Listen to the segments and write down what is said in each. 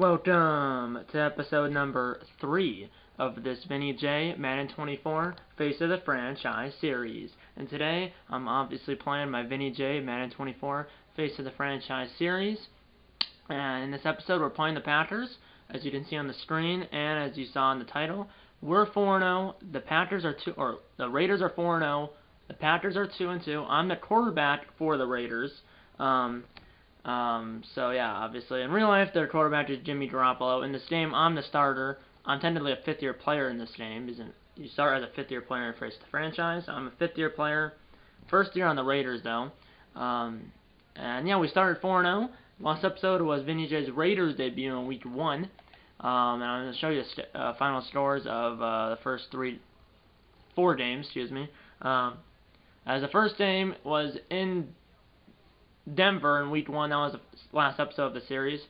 Welcome to episode number 3 of this Vinny J Madden 24 Face of the Franchise series. And today, I'm obviously playing my Vinny J Madden 24 Face of the Franchise series. And in this episode, we're playing the Packers, as you can see on the screen, and as you saw in the title. We're 4-0. The Raiders are 4-0. The Packers are 2-2. I'm the quarterback for the Raiders. So yeah, obviously, in real life, their quarterback is Jimmy Garoppolo. In this game, I'm the starter. I'm technically a fifth-year player in this game. You start as a fifth-year player in Face of the Franchise. I'm a fifth-year player. First year on the Raiders, though. And yeah, we started 4-0. Last episode was Vinny J's Raiders debut in Week 1. And I'm going to show you final scores of the first 4 games, as the first game was in Denver in Week 1. That was the last episode of the series,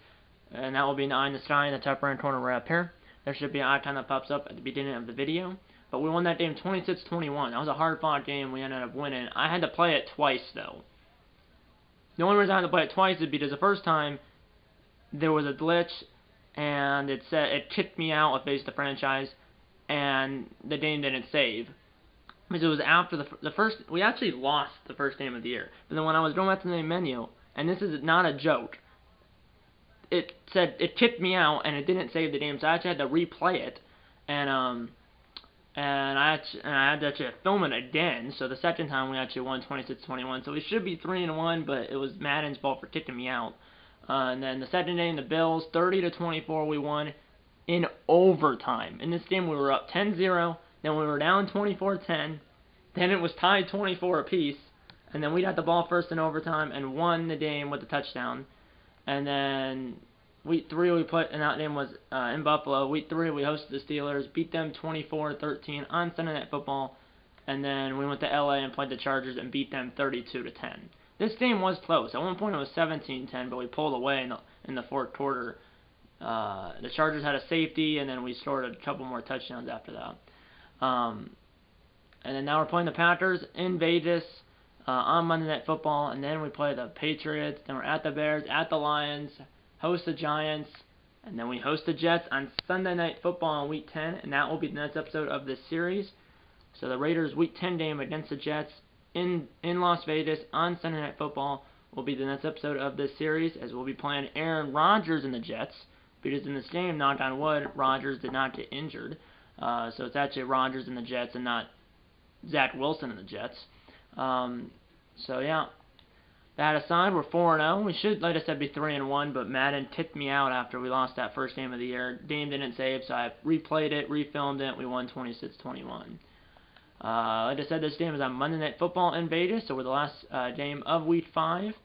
and that will be 9 in the sky in the top right corner right up here. There should be an icon that pops up at the beginning of the video. But we won that game 26-21. That was a hard-fought game. We ended up winning. I had to play it twice, though. The only reason I had to play it twice is because the first time there was a glitch, and it kicked me out of Face of the Franchise, and the game didn't save. Because it was after the first, we actually lost the first game of the year. But then when I was going back to the main menu, and this is not a joke, it said, it kicked me out, and it didn't save the game, so I actually had to replay it, and I had to actually film it again, so the second time we actually won 26-21, so we should be 3-1, but it was Madden's fault for kicking me out. And then the second game, the Bills, 30-24, we won in overtime. In this game, we were up 10-0, then we were down 24-10, then it was tied 24 apiece, and then we got the ball first in overtime and won the game with a touchdown. And then Week 3 we put, and that game was in Buffalo. Week 3 we hosted the Steelers, beat them 24-13 on Sunday Night Football, and then we went to LA and played the Chargers and beat them 32-10. This game was close. At one point it was 17-10, but we pulled away in the fourth quarter. The Chargers had a safety, and then we scored a couple more touchdowns after that. And then now we're playing the Packers in Vegas on Monday Night Football, and then we play the Patriots, then we're at the Bears, at the Lions, host the Giants, and then we host the Jets on Sunday Night Football on Week 10, and that will be the next episode of this series. So the Raiders' Week 10 game against the Jets in Las Vegas on Sunday Night Football will be the next episode of this series, as we'll be playing Aaron Rodgers and the Jets, because in this game, knock on wood, Rodgers did not get injured. So it's actually Rodgers and the Jets and not Zach Wilson and the Jets. So yeah, that aside, we're 4-0. We should, like I said, be 3-1, but Madden tipped me out after we lost that first game of the year. Game didn't save, so I replayed it, refilmed it. We won 26-21. Like I said, this game is on Monday Night Football in Vegas, so we're the last game of Week 5.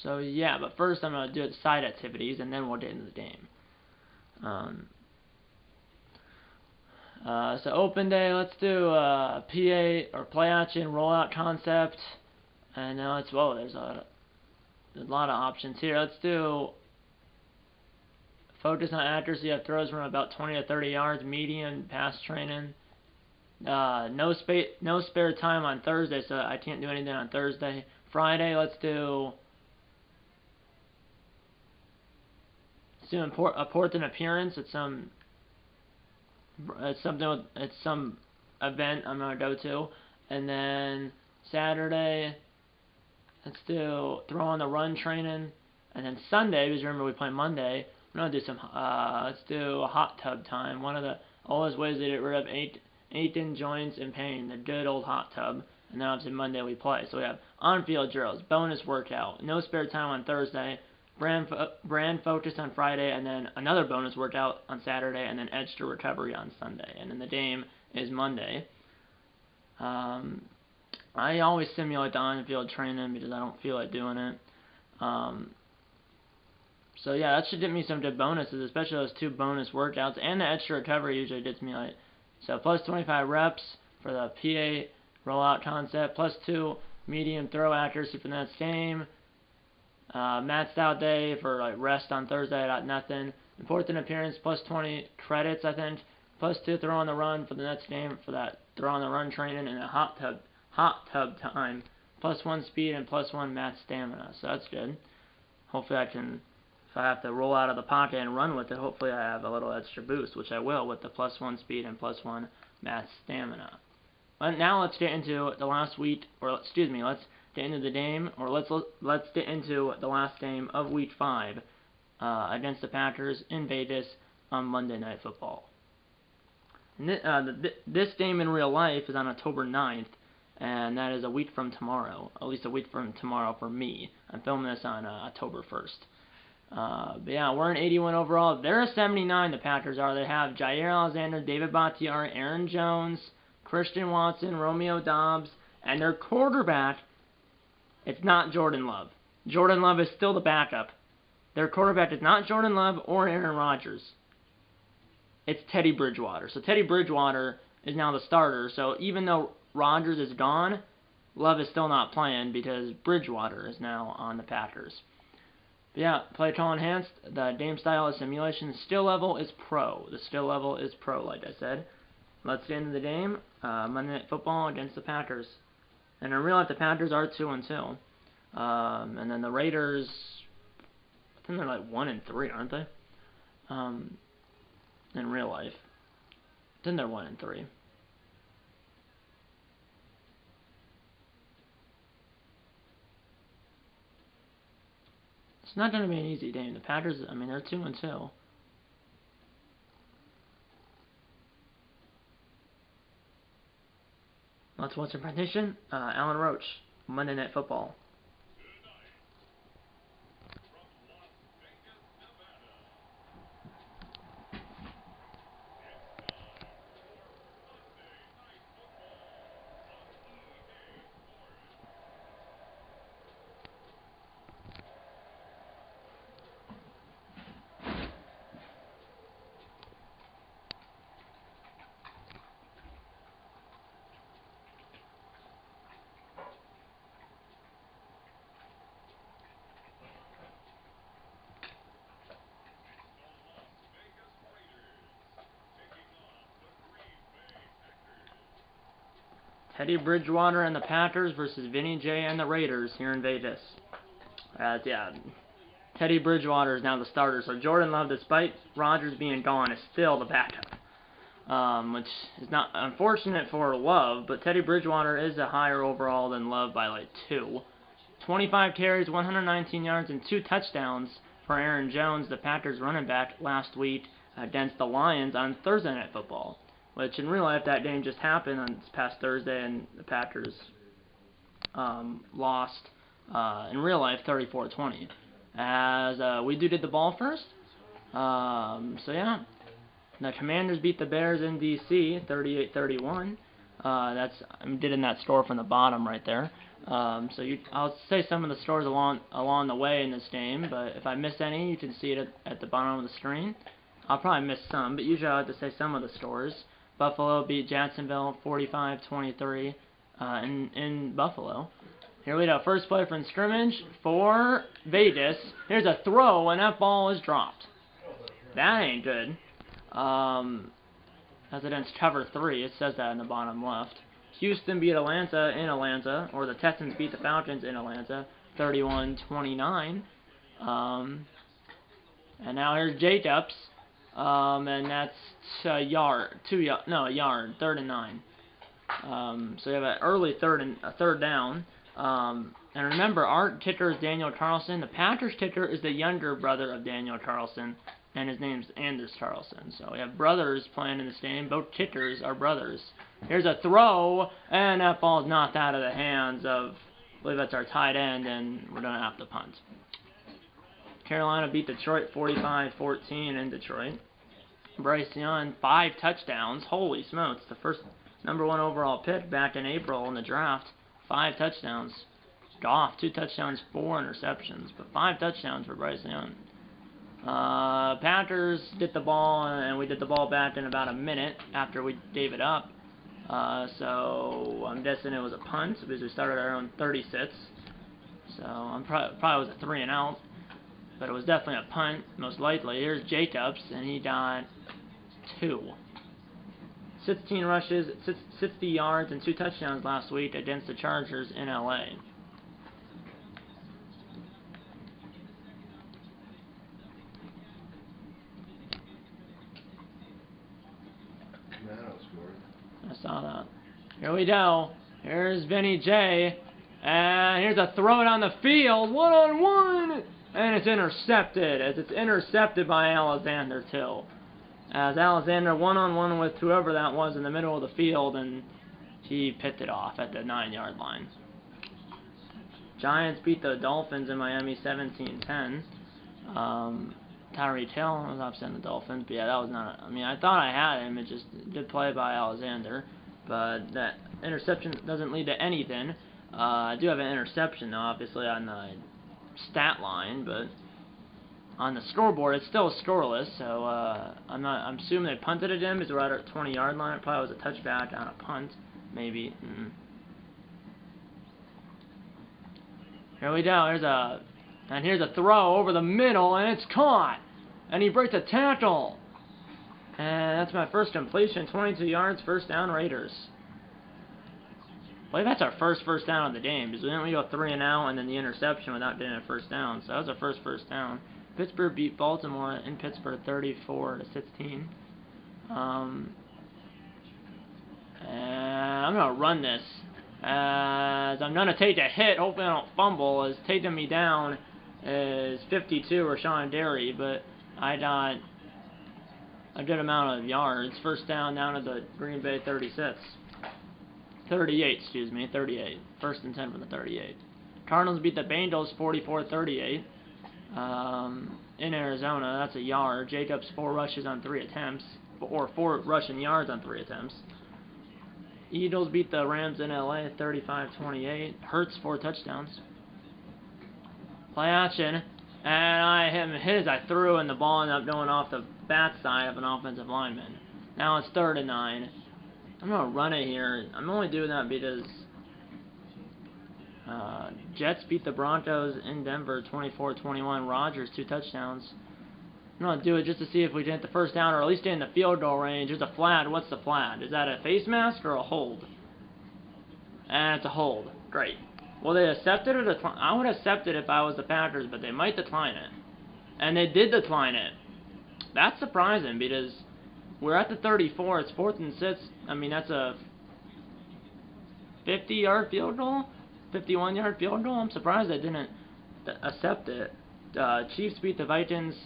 So yeah, but first I'm going to do the side activities, and then we'll get into the game. So open day, let's do PA or play action, rollout concept, and now there's a lot of options here. Let's do focus on accuracy of throws from about 20 to 30 yards, medium pass training. No spare time on Thursday, so I can't do anything on Thursday. Friday, let's do important appearance. It's some event I'm gonna go to, and then Saturday, let's do throw on the run training, and then Sunday, because remember we play Monday, we're gonna do some let's do a hot tub time. One of the oldest ways to get rid of aching joints and pain, the good old hot tub. And then obviously Monday we play, so we have on-field drills, bonus workout, no spare time on Thursday, brand focus on Friday, and then another bonus workout on Saturday, and then extra recovery on Sunday. And then the game is Monday. I always simulate the on-field training because I don't feel like doing it. So yeah, that should get me some good bonuses, especially those 2 bonus workouts, and the extra recovery usually gets me like, so plus 25 reps for the PA rollout concept, plus 2 medium throw accuracy for the next game. Maxed out day for like rest on Thursday, I got nothing. Important appearance, plus 20 credits, I think. Plus 2 throw on the run for the next game for that throw on the run training, and a hot tub time. Plus 1 speed and plus 1 max stamina, so that's good. Hopefully I can if I have to roll out of the pocket and run with it, hopefully I have a little extra boost, which I will with the +1 speed and +1 mass stamina. But now let's get into the last week, or excuse me, let's get into the game, or let's get into the last game of Week 5 against the Packers in Vegas on Monday Night Football. And this game in real life is on October 9th, and that is a week from tomorrow, at least a week from tomorrow for me. I'm filming this on October 1st. But yeah, we're an 81 overall. They're a 79, the Packers are. They have Jair Alexander, David Bakhtiari, Aaron Jones, Christian Watson, Romeo Doubs, and their quarterback, it's not Jordan Love. Jordan Love is still the backup. Their quarterback is not Jordan Love or Aaron Rodgers. It's Teddy Bridgewater. So Teddy Bridgewater is now the starter. So even though Rodgers is gone, Love is still not playing because Bridgewater is now on the Packers. But yeah, play control enhanced. The game style is simulation. The skill level is pro. The skill level is pro, like I said. Let's get into the game. Monday Night Football against the Packers. And in real life, the Packers are 2-2. And then the Raiders, I think they're like 1-3, aren't they? In real life. Then they're 1-3. It's not going to be an easy game. The Packers, I mean, they're 2-2. Let's watch a prediction. Alan Roach, Monday Night Football. Teddy Bridgewater and the Packers versus Vinny J and the Raiders here in Vegas. Yeah, Teddy Bridgewater is now the starter, so Jordan Love, despite Rodgers being gone, is still the backup. Which is not unfortunate for Love, but Teddy Bridgewater is a higher overall than Love by like 2. 25 carries, 119 yards, and 2 touchdowns for Aaron Jones, the Packers running back, last week against the Lions on Thursday Night Football. Which in real life, that game just happened on this past Thursday, and the Packers lost in real life 34-20. As we did the ball first. So yeah, the Commanders beat the Bears in D.C. 38-31. I did in that score from the bottom right there. I'll say some of the scores along the way in this game, but if I miss any, you can see it at the bottom of the screen. I'll probably miss some, but usually I have to say some of the scores. Buffalo beat Jacksonville 45-23 in Buffalo. Here we go. First play from scrimmage for Vegas. Here's a throw, and that ball is dropped. That ain't good. As against cover 3. It says that in the bottom left. Houston beat Atlanta in Atlanta, or the Texans beat the Falcons in Atlanta 31-29. And now here's Jacobs. And that's a yard, a yard, 3rd and 9. So you have an early third down. And remember, our kicker is Daniel Carlson. The Packers kicker is the younger brother of Daniel Carlson, and his name's Anders Carlson. So we have brothers playing in this game. Both kickers are brothers. Here's a throw, and that ball's knocked out of the hands of, I believe that's our tight end, and we're going to have to punt. Carolina beat Detroit 45-14 in Detroit. Bryce Young, 5 touchdowns. Holy smokes. The first #1 overall pick back in April in the draft. 5 touchdowns. Goff, 2 touchdowns, 4 interceptions. But 5 touchdowns for Bryce Young. Packers get the ball, and we did the ball back in about a minute after we gave it up. So I'm guessing it was a punt because we started our own 36. So probably was a 3 and out. But it was definitely a punt, most likely. Here's Jacobs, and he got 2. 16 rushes, 60 yards, and 2 touchdowns last week against the Chargers in L.A. saw that. Here we go. Here's Vinny J. And here's a throw down the field. One-on-one. And it's intercepted. As it's intercepted by Alexander, too. As Alexander one-on-one with whoever that was in the middle of the field. And he picked it off at the 9-yard line. Giants beat the Dolphins in Miami 17-10. Tyreek Hill was upsetting the Dolphins, but yeah, that was not. I mean, I thought I had him. It just good play by Alexander, but that interception doesn't lead to anything. I do have an interception though, obviously on the stat line, but on the scoreboard it's still scoreless. So I'm assuming they punted it in because we're at our 20-yard line. It probably was a touchback on a punt, maybe. Here we go. Here's a throw over the middle, and it's caught. And he breaks a tackle. And that's my first completion. 22 yards, first down, Raiders. I believe that's our first down of the game, because then we go 3 and out, and then the interception without getting a first down. So that was our first down. Pittsburgh beat Baltimore in Pittsburgh 34-16. And I'm gonna run this. As I'm gonna take a hit. Hopefully I don't fumble. As taking me down is 52 Rashawn Derry, but I got a good amount of yards. First down at the Green Bay 38, excuse me, 38. First and 10 from the 38. Cardinals beat the Bengals 44-38 in Arizona. That's a yard. Jacobs 4 rushes on 3 attempts, or 4 rushing yards on 3 attempts. Eagles beat the Rams in LA 35-28. Hurts 4 touchdowns. Play action, and I hit as I threw, and the ball ended up going off the backside of an offensive lineman. Now it's 3rd and 9. I'm gonna run it here. I'm only doing that because Jets beat the Broncos in Denver 24-21. Rodgers 2 touchdowns. I'm gonna do it just to see if we can get the first down or at least get in the field goal range. There's a flag. What's the flag? Is that a face mask or a hold? And it's a hold. Great. Will they accept it or decline? I would accept it if I was the Packers, but they might decline it. And they did decline it. That's surprising because we're at the 34. It's 4th and 6. I mean, that's a 50-yard field goal? 51-yard field goal? I'm surprised they didn't accept it. Chiefs beat the Vikings.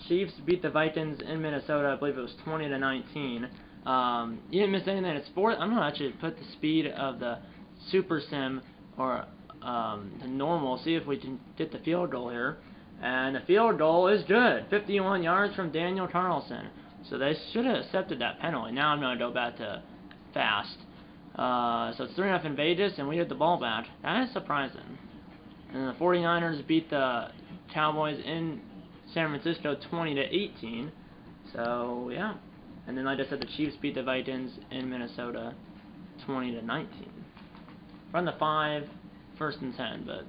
In Minnesota. I believe it was 20-19. You didn't miss anything. It's 4th. I'm gonna actually put the speed of the Super Sim or to normal. See if we can get the field goal here. And the field goal is good. 51 yards from Daniel Carlson. So they should have accepted that penalty. Now I'm gonna go back to fast. So it's 3-0 Vegas, and we get the ball back. That is surprising. And the 49ers beat the Cowboys in San Francisco 20-18. So yeah. And then like I said, the Chiefs beat the Vikings in Minnesota 20-19. Run the 5, 1st and 10, but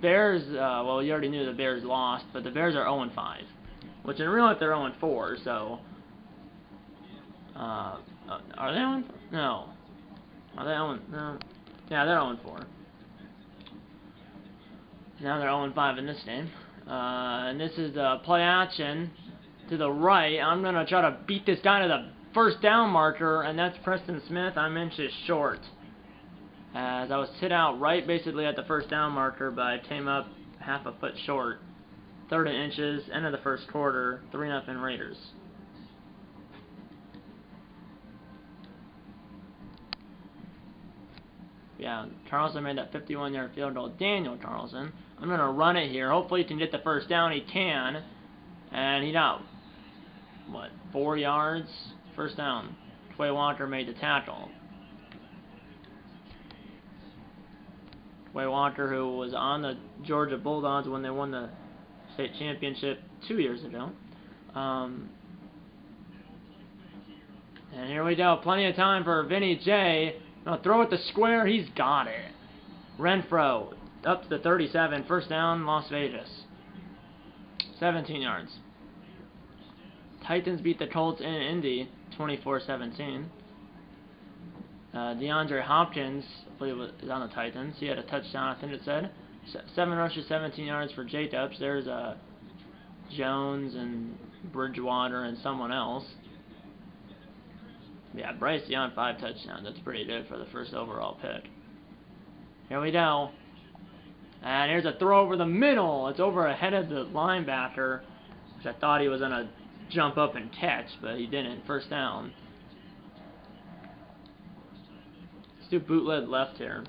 Bears, well, you already knew the Bears lost, but the Bears are 0-5, which in real life they're 0-4, so are they 0? No. Are they 0? No. Yeah, they're 0-4. Now they're 0-5 in this game. And this is the play action to the right. I'm going to try to beat this guy to the first down marker, and that's Preston Smith. I'm inches short. As I was hit out right basically at the first down marker, but I came up half a foot short. 3rd and inches, end of the first quarter, 3-0 Raiders. Yeah, Carlson made that 51-yard field goal. Daniel Carlson. I'm going to run it here. Hopefully he can get the first down. He can. And he got, what, 4 yards? First down. Quay Walker made the tackle. Quay Walker, who was on the Georgia Bulldogs when they won the state championship 2 years ago. And here we go. Plenty of time for Vinny J. Now throw it to square. He's got it. Renfro up to the 37. First down, Las Vegas. 17 yards. Titans beat the Colts in Indy 24-17. DeAndre Hopkins, I believe, is on the Titans. He had a touchdown, I think it said. 7 rushes, 17 yards for Jacobs. There's Jones and Bridgewater and someone else. Yeah, Bryce Young, 5 touchdowns. That's pretty good for the first overall pick. Here we go. And here's a throw over the middle. It's over ahead of the linebacker, which I thought he was going to jump up and catch, but he didn't. First down. Let's do bootleg left here.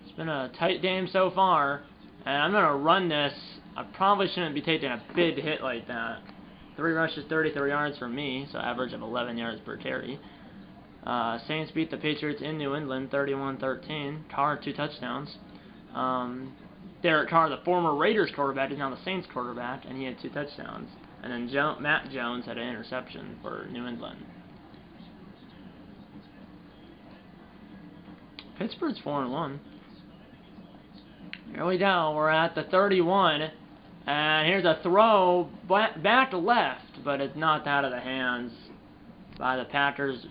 It's been a tight game so far, and I'm going to run this. I probably shouldn't be taking a big hit like that. 3 rushes, 33 yards for me, so average of 11 yards per carry. Saints beat the Patriots in New England 31-13. Carr, 2 touchdowns. Derek Carr, the former Raiders quarterback, is now the Saints quarterback, and he had 2 touchdowns. And then Matt Jones had an interception for New England. Pittsburgh's 4-1. Here we go. We're at the 31. And here's a throw back left, but it's knocked out of the hands by the Packers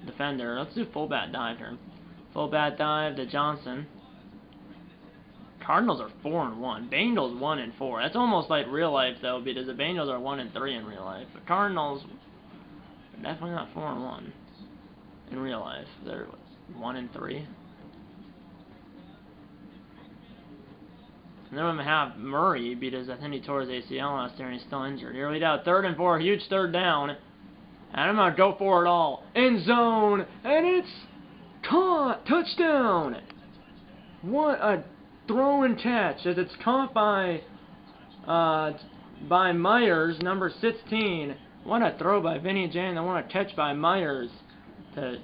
defender. Let's do fullback dive here. Fullback dive to Johnson. Cardinals are 4-1. Bengals 1-4. That's almost like real life though, because the Bengals are 1-3 in real life. But Cardinals are definitely not 4-1 in real life. They're 1-3. And then we have Murray because I think he tore his ACL last year and he's still injured. Here we go. 3rd and 4. Huge 3rd down. And I'm going to go for it all. End zone. And it's caught. Touchdown. What a throw and catch as it's caught by Myers, number 16. What a throw by Vinny James. And what a catch by Myers to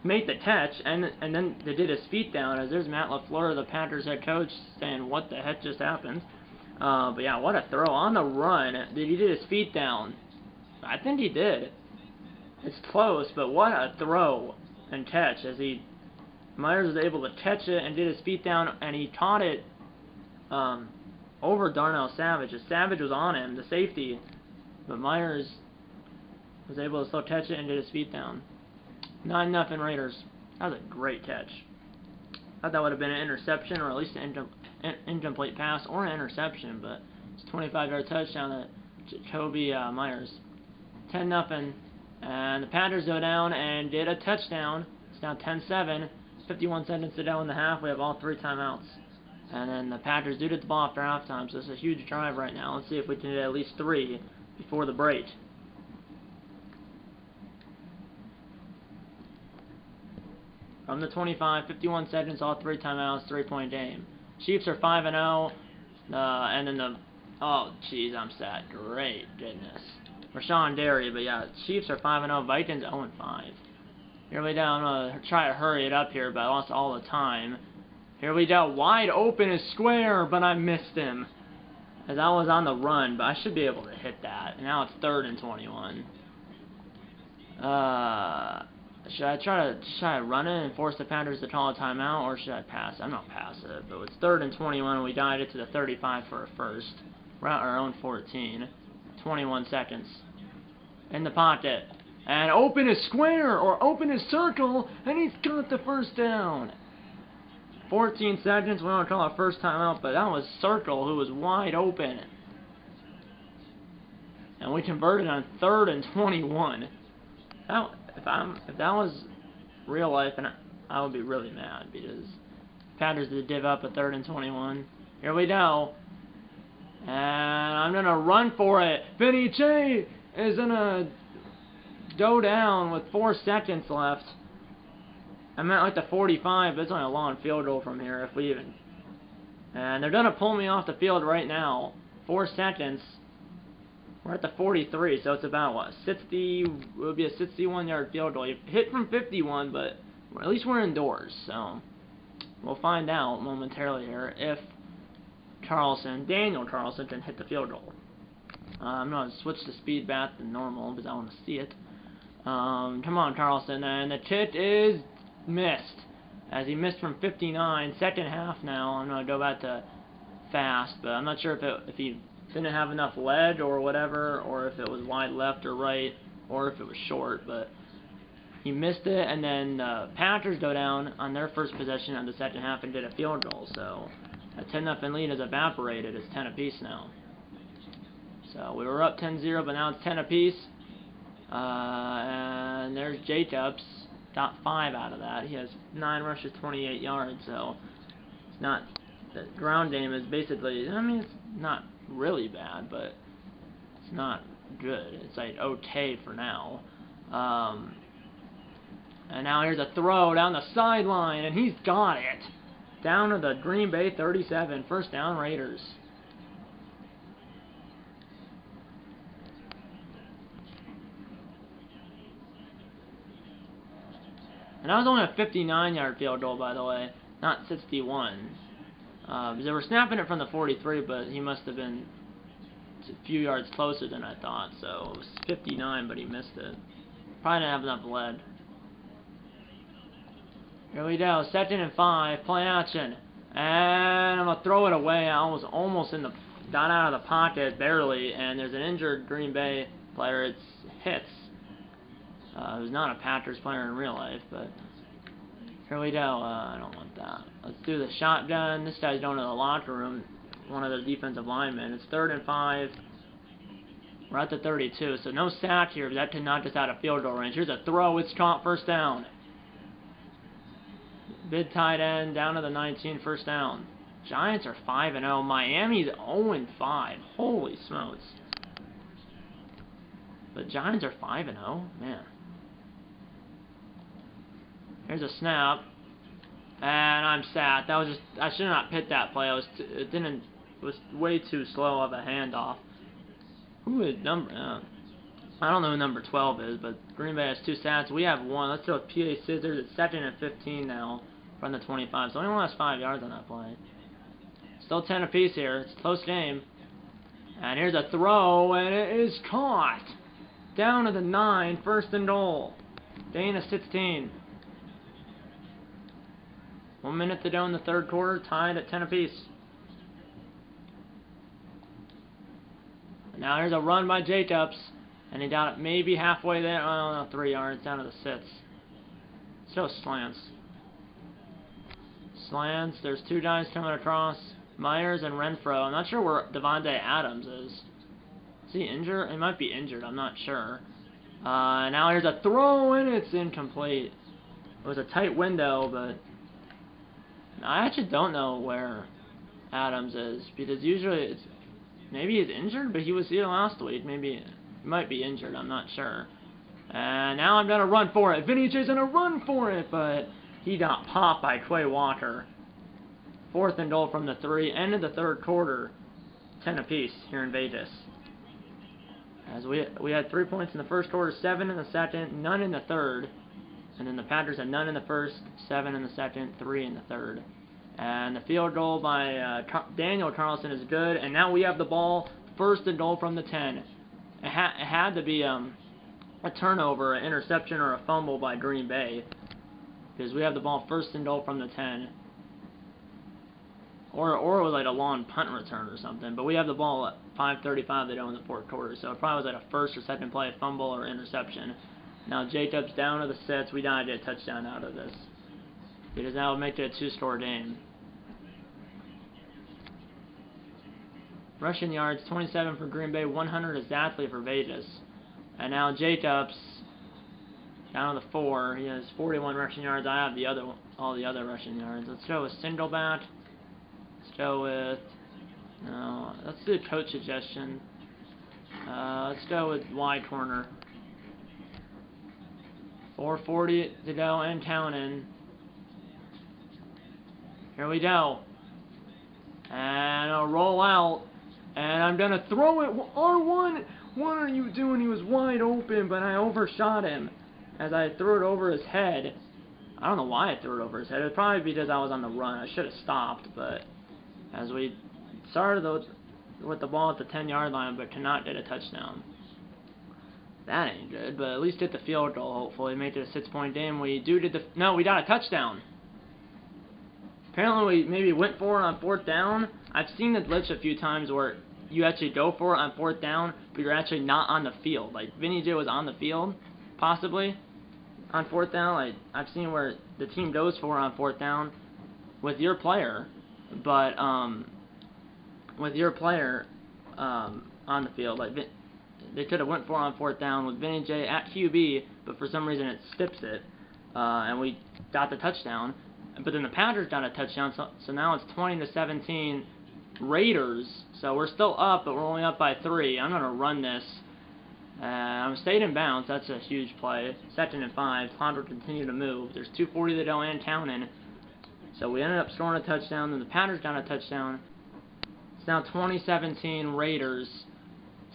make the catch, and then they did his feet down, as there's Matt LaFleur, the Panthers head coach, saying, what the heck just happened? But yeah, what a throw on the run. Did he did his feet down? I think he did. It's close, but what a throw and catch, as Myers was able to catch it and did his feet down, and he caught it over Darnell Savage. Savage was on him, the safety, but Myers was able to still catch it and did his feet down. 9-0 Raiders. That was a great catch. I thought that would have been an interception, or at least an incomplete pass, or an interception, but it's a 25-yard touchdown to Jacoby Myers. 10-0, and the Panthers go down and did a touchdown. It's now 10-7. 51 seconds to go in the half. We have all 3 timeouts. And then the Panthers do get the ball after halftime, so it's a huge drive right now. Let's see if we can get at least 3 before the break. From the 25, 51 seconds, all 3 timeouts, 3-point game. Chiefs are 5-0, and then oh, jeez, I'm sad. Great goodness. Rashawn Derry, but yeah, Chiefs are 5-0, Vikings 0-5. Here we go. I'm going to try to hurry it up here, but I lost all the time. Here we go. Wide open is square, but I missed him. As I was on the run, but I should be able to hit that. And now it's 3rd and 21. Should I try to run it and force the Panthers to call a timeout, or should I pass it? I'm not pass it, but it's 3rd and 21, and we died it to the 35 for a first. We're at our own 14. 21 seconds. In the pocket. And open is square, or open is circle, and he's got the first down. 14 seconds, we don't call it first timeout, but that was Circle who was wide open. And we converted on 3rd and 21. If that was real life, and I would be really mad, because Panthers did give up a 3rd and 21. Here we go. And I'm going to run for it. Vinny J is going to go down with 4 seconds left. I'm at like the 45, but it's only a long field goal from here, if we even. And they're going to pull me off the field right now. 4 seconds. We're at the 43, so it's about, what, 60, it would be a 61-yard field goal. You hit from 51, but at least we're indoors, so we'll find out momentarily here if Daniel Carlson can hit the field goal. I'm going to switch the speed back to normal because I want to see it. Come on, Carlson, and the kick is missed, as he missed from 59. Second half now. I'm going to go back to fast, but I'm not sure if he didn't have enough leg or whatever, or if it was wide left or right, or if it was short, but he missed it, and then the Packers go down on their first possession of the second half and did a field goal, so a 10-0 lead has evaporated. It's 10 apiece now. So we were up 10-0, but now it's 10 apiece. And there's J-Dubs. Got 5 out of that. He has 9 rushes, 28 yards. So it's not. The ground game is basically. I mean, it's not really bad, but it's not good. It's like okay for now. And now here's a throw down the sideline, and he's got it. Down to the Green Bay 37. First down, Raiders. And that was only a 59-yard field goal, by the way, not 61. They were snapping it from the 43, but he must have been a few yards closer than I thought. So it was 59, but he missed it. Probably didn't have enough lead. Here we go, 2nd and 5, play action. And I'm going to throw it away. I was almost got out of the pocket, barely. And there's an injured Green Bay player. It's Hitz. Who's not a Packers player in real life, but here we go. I don't want that. Let's do the shotgun. This guy's going to the locker room, one of the defensive linemen. It's 3rd and 5. We're at the 32, so no sack here, but that could knock us out of field goal range. Here's a throw. It's caught, first down. Big tight end, down to the 19, first down. Giants are 5-0. Miami's 0-5. Holy smokes. The Giants are 5-0. Man. Here's a snap, and I'm sacked. That was just, I should not hit that play. It was way too slow of a handoff. Who is number? I don't know who number 12 is, but Green Bay has 2 sacks. We have 1. Let's go with PA Scissors. It's 2nd and 15 now from the 25. So he only has 5 yards on that play. Still 10 apiece here. It's a close game. And here's a throw, and it is caught. Down to the 9, 1st and goal. Gain of 16. 1 minute to go in the 3rd quarter, tied at 10 apiece. And now here's a run by Jacobs, and he got it maybe halfway there. Oh no, 3 yards down to the 6. Still slants. Slants. There's 2 guys coming across. Myers and Renfro. I'm not sure where Devontae Adams is. Is he injured? He might be injured. I'm not sure. Now here's a throw, and it's incomplete. It was a tight window, but I actually don't know where Adams is, because usually maybe he's injured, but he was here last week. Maybe he might be injured. I'm not sure. And now I'm gonna run for it. Vinny J's gonna run for it, but he got popped by Quay Walker. 4th and goal from the 3. End of the 3rd quarter. 10 apiece here in Vegas. As we had 3 points in the 1st quarter, 7 in the 2nd, none in the 3rd. And then the Packers had none in the 1st, 7 in the 2nd, 3 in the 3rd. And the field goal by Daniel Carlson is good. And now we have the ball, 1st and goal from the 10. It had to be a turnover, an interception, or a fumble by Green Bay, because we have the ball 1st and goal from the 10. Or it was like a long punt return or something. But we have the ball at 5:35 to go in the 4th quarter. So it probably was like a 1st or 2nd play, fumble or interception. Now Jacobs down to the 6. We gotta get a touchdown out of this, because that would make it a 2-score game. Rushing yards, 27 for Green Bay, 100 exactly for Vegas. And now Jacobs down to the 4. He has 41 rushing yards. I have all the other rushing yards. Let's go with single back. Let's go with let's do coach suggestion. Let's go with wide corner. 4:40 to go and counting. Here we go. And I'll roll out. And I'm going to throw it. R1, what are you doing? He was wide open, but I overshot him as I threw it over his head. I don't know why I threw it over his head. It was probably because I was on the run. I should have stopped, but as we started with the ball at the 10-yard line, but cannot get a touchdown. That ain't good, but at least get the field goal, hopefully. Make it a 6-point game. We got a touchdown. Apparently we maybe went for it on 4th down. I've seen it glitch a few times where you actually go for it on 4th down, but you're actually not on the field. Like, Vinny J was on the field, possibly, on 4th down. Like, I've seen where the team goes for it on 4th down with your player, but, on the field. Like they could have went for it on 4th down with Vinny J at QB, but for some reason it skips it, and we got the touchdown. But then the Packers got a touchdown, so now it's 20-17 Raiders. So we're still up, but we're only up by 3. I'm gonna run this. I'm stayed in bounds. That's a huge play. 2nd and 5. Clock will continue to move. There's 2:40 to go and counting. So we ended up scoring a touchdown. Then the Packers got a touchdown. It's now 20-17 Raiders.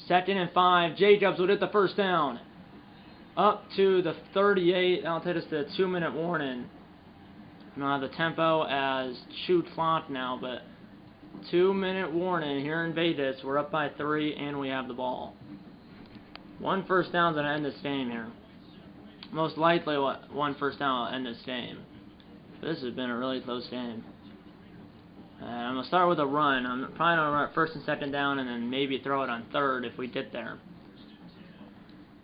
2nd and 5. Jacobs will hit the first down. Up to the 38. That'll take us to a 2-minute warning. I don't have the tempo as shoot clock now, but 2-minute warning here in Vegas. We're up by 3 and we have the ball. 1 first down is going to end this game here. Most likely 1 first down will end this game. This has been a really close game. I'm going to start with a run. I'm probably going to run it 1st and 2nd down and then maybe throw it on 3rd if we get there.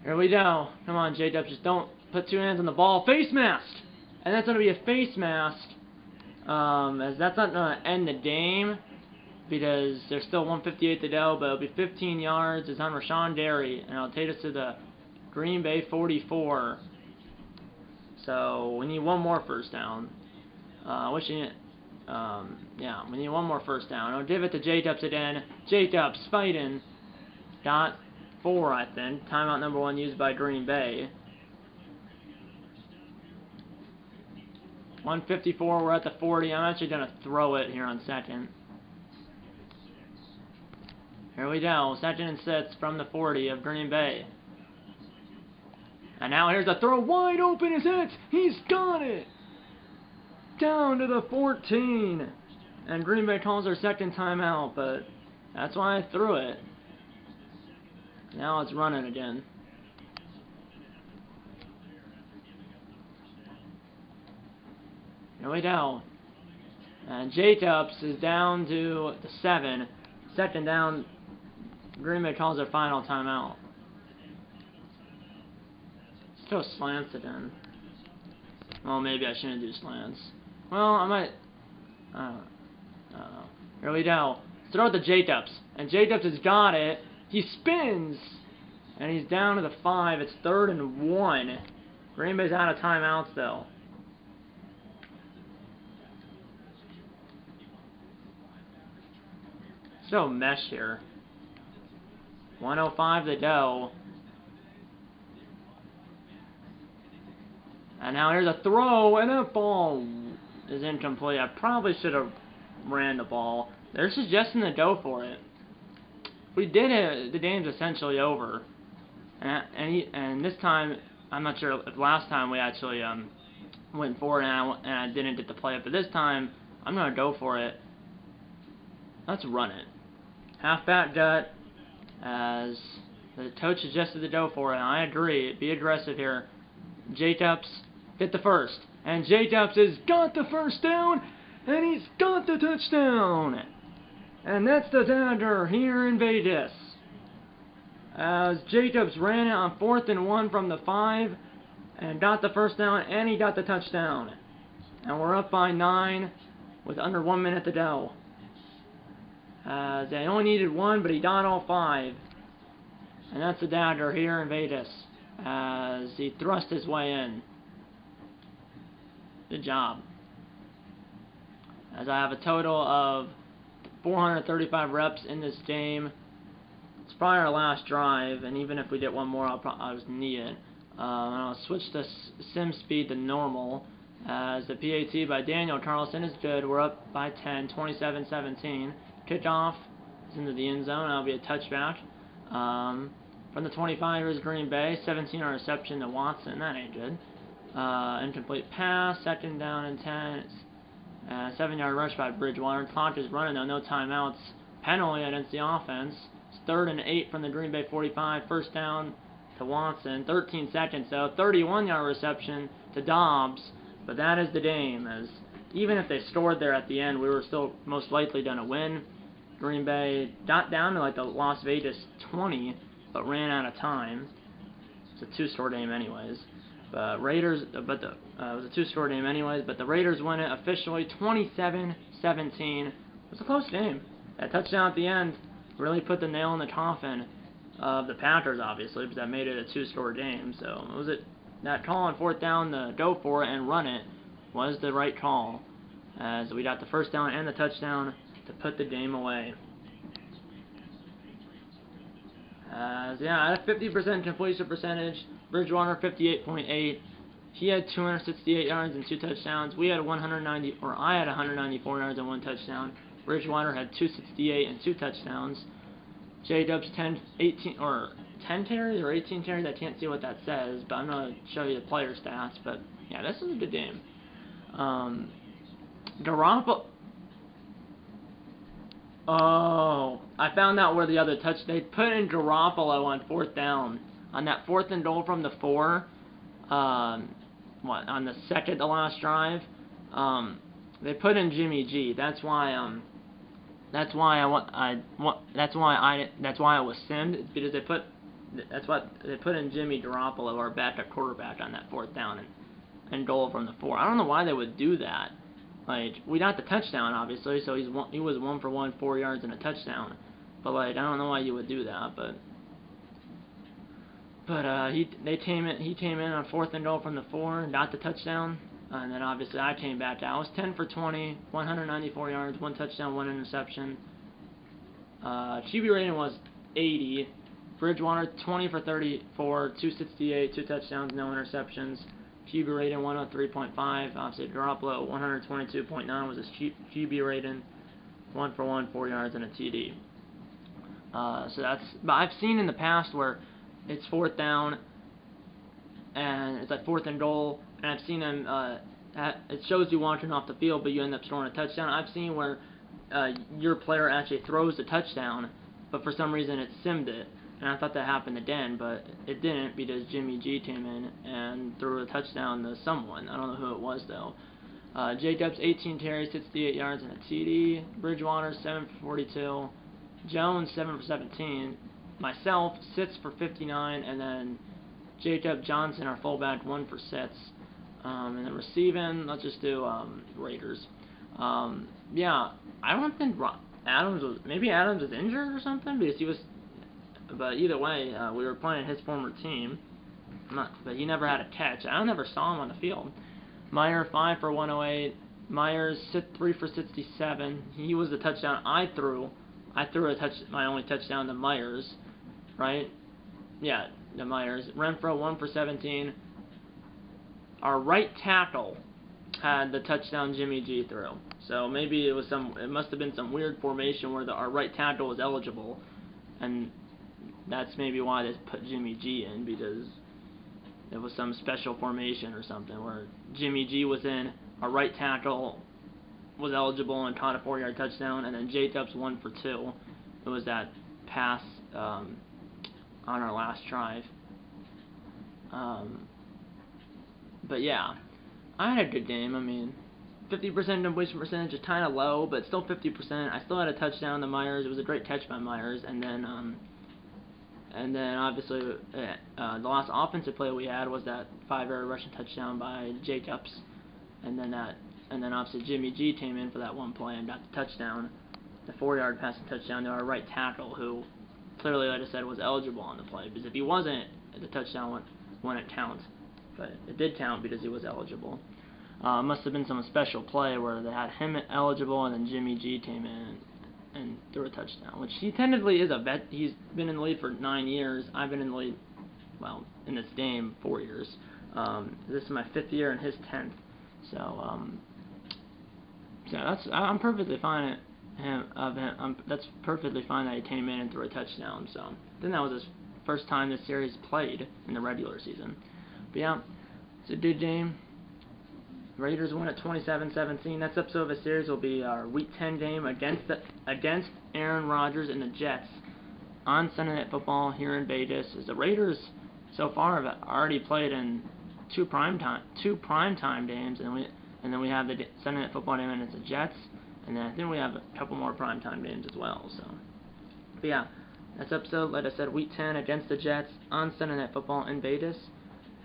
Here we go. Come on, J-Dub, just don't put 2 hands on the ball. Face mask! And that's going to be a face mask, as that's not going to end the game, because there's still 1:58 to go, but it'll be 15 yards. It's on Rashawn Derry, and it'll take us to the Green Bay 44. So we need 1 more first down. Yeah, we need 1 more first down. I'll give it to J-Dubs again. J-Dubs fighting. Got 4, I think. Timeout number 1 used by Green Bay. 1:54, we're at the 40. I'm actually going to throw it here on 2nd. Here we go, 2nd and 6 from the 40 of Green Bay. And now here's the throw, wide open, is it? He's got it! Down to the 14. And Green Bay calls their 2nd timeout, but that's why I threw it. Now it's running again. Here we go. And J-Tups is down to the 7. 2nd down. Green Bay calls their final timeout. Still slants again. Well, maybe I shouldn't do slants. Well, I might. I don't know. Here we go. Throw it to J-Tups. And J-Tups has got it. He spins. And he's down to the 5. It's 3rd and 1. Green Bay's out of timeouts, though. So mesh here. 1:05 to go. And now here's a throw, and that ball is incomplete. I probably should have ran the ball. They're suggesting to go for it. If we did it, the game's essentially over. And this time, I'm not sure if last time we actually went for it and I didn't get to play it, but this time I'm gonna go for it. Let's run it. Halfback gut, as the coach suggested to go for it, and I agree. Be aggressive here. J-Tups hit the first, and J-Tups has got the first down, and he's got the touchdown. And that's the dagger here in Vegas. As J-Tups ran it on 4th and 1 from the 5, and got the first down, and he got the touchdown. And we're up by 9 with under 1 minute to go. They only needed 1, but he got all 5. And that's the dagger here in Vegas, as he thrust his way in. Good job. As I have a total of 435 reps in this game. It's probably our last drive, and even if we get 1 more, I'll just need it. I'll switch the sim speed to normal, as the PAT by Daniel Carlson is good. We're up by 10, 27-17. Kickoff is into the end zone. That'll be a touchback. From the 25, here's Green Bay. 17-yard reception to Watson. That ain't good. Incomplete pass. 2nd down and 10. 7-yard rush by Bridgewater. Clock is running, though. No timeouts. Penalty against the offense. It's 3rd and 8 from the Green Bay 45. First down to Watson. 13 seconds, though. 31-yard reception to Dobbs. But that is the game, as even if they scored there at the end, we were still most likely going to win. Green Bay got down to like the Las Vegas 20, but ran out of time. It's a 2-score game anyways. But it was a 2-score game anyways, but the Raiders win it officially 27-17. It was a close game. That touchdown at the end really put the nail in the coffin of the Packers, obviously, because that made it a two-score game. So it was that call on fourth down to go for it and run it was the right call, as we got the first down and the touchdown to put the game away. Yeah, at a 50% completion percentage, Bridgewater 58.8. He had 268 yards and 2 touchdowns. I had 194 yards and 1 touchdown. Bridgewater had 268 and 2 touchdowns. J-Dubs 10 carries or 18 carries. I can't see what that says, but I'm going to show you the player stats. But yeah, this is a good game. Garoppolo. Oh, I found out where the other they put in Garoppolo on fourth down. On that 4th and goal from the 4, on the second to last drive, they put in Jimmy G. That's why I was simmed, because they put in Jimmy Garoppolo, our backup quarterback, on that 4th down and goal from the 4. I don't know why they would do that. Like, we got the touchdown, obviously, so he was 1 for 1, 4 yards and a touchdown. But like, I don't know why you would do that, but he came in on 4th and goal from the 4, got the touchdown, and then obviously I came back out. I was 10 for 20, 194 yards, 1 touchdown, 1 interception. QB rating was 80. Bridgewater 20 for 34, 268, 2 touchdowns, no interceptions. QB rating 103.5. Obviously Garoppolo 122.9 was his QB rating. 1 for 1, 4 yards and a TD. But I've seen in the past where it's 4th down and it's like 4th and goal, and I've seen them. It shows you launching off the field, but you end up scoring a touchdown. I've seen where your player actually throws the touchdown, but for some reason it simmed it. And I thought that happened again, but it didn't, because Jimmy G came in and threw a touchdown to someone. I don't know who it was, though. J-Dubs 18 carries, 68 yards, and a TD. Bridgewater 7 for 42. Jones 7 for 17. Myself 6 for 59, and then Jacob Johnson, our fullback, 1 for 6. And then receiving, let's just do Raiders. Yeah, I don't think maybe Adams was injured or something, because he was. But either way, we were playing his former team, but he never had a catch. I never saw him on the field. Meyer 5 for 108. Myers 3 for 67. He was the touchdown I threw. I threw my only touchdown to Myers, right? Yeah, to Myers. Renfro 1 for 17. Our right tackle had the touchdown Jimmy G threw. So maybe it must have been some weird formation where our right tackle was eligible, and that's maybe why they put Jimmy G in, because it was some special formation or something where Jimmy G was in, our right tackle was eligible and caught a 4-yard touchdown, and then J-Dubs 1 for 2. It was that pass on our last drive. But yeah, I had a good game. I mean, 50% completion percentage is kind of low, but still 50%. I still had a touchdown to Myers. It was a great catch by Myers, and then obviously the last offensive play we had was that 5-yard rushing touchdown by Jacobs, and then obviously Jimmy G came in for that one play and got the touchdown, the 4-yard passing touchdown to our right tackle, who clearly, like I said, was eligible on the play, because if he wasn't, the touchdown wouldn't count, but it did count because he was eligible. Must have been some special play where they had him eligible and then Jimmy G came in and threw a touchdown, which he technically is a vet. He's been in the league for 9 years. I've been in the league, well, in this game, 4 years. This is my 5th year and his 10th. So I'm perfectly fine that's perfectly fine that he came in and threw a touchdown. So I think that was his first time this series played in the regular season. But yeah, it's a good game. Raiders win at 27-17. Next episode of the series will be our Week 10 game against Aaron Rodgers and the Jets on Sunday Night Football here in Vegas. As the Raiders so far have already played in two primetime games, and then we have the Sunday Night Football game against the Jets, and then I think we have a couple more primetime games as well. So, but yeah, next episode, like I said, Week 10 against the Jets on Sunday Night Football in Vegas.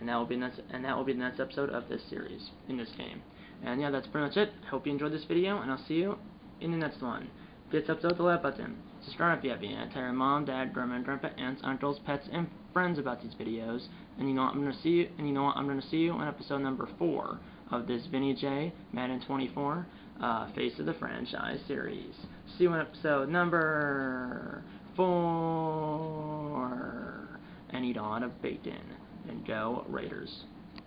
And that will be the next episode of this series, in this game. And yeah, that's pretty much it. Hope you enjoyed this video, and I'll see you in the next one. Get subscribed to the like button. Subscribe if you haven't yet. Tell your mom, dad, grandma, and grandpa, aunts, uncles, pets, and friends about these videos. And you know what I'm gonna see you. And you know what I'm gonna see you in episode number 4 of this Vinny J Madden 24 Face of the Franchise series. See you in episode number 4. And eat a lot of bacon. And go Raiders.